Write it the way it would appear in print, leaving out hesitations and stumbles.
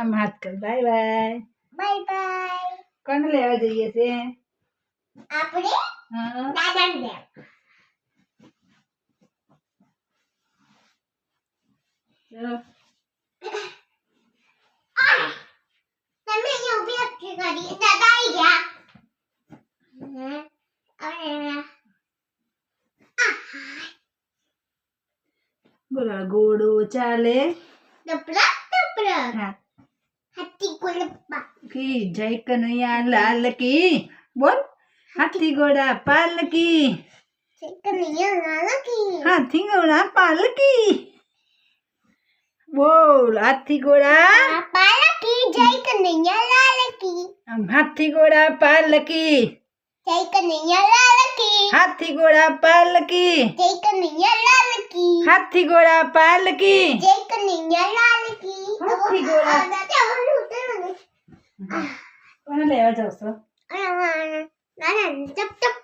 આમ હાથ કર બાય બાય બાય બાય કોને લેવા જઈએ છે આપણે હા દાદાને લે ચલો તમે અહીંયા ઉભી કરી દાદા આવી ગયા હવે બોલો ઘોડો ચાલે ટપરા ટપરા હા હાથી ગોળપા કી જય કનૈયા લાલ કી બોલ હાથી ઘોડા પાલકી કનૈયા લાલકી હાથી ઘોડા પાલકી બોલ હાથી ઘોડા પાલકી જય કનૈયા લાલકી હાથી ઘોડા પાલકી જય કનૈયા લાલકી હાથી ઘોડા પાલકી જય કનૈયા લાલકી હાથી ઘોડા પાલકી જય કનૈયા લાલકી હાથી ઘોડા દાદા ઓલું ઉતરવાનું કોને લેવા જાવ છો ના ચપ ચપ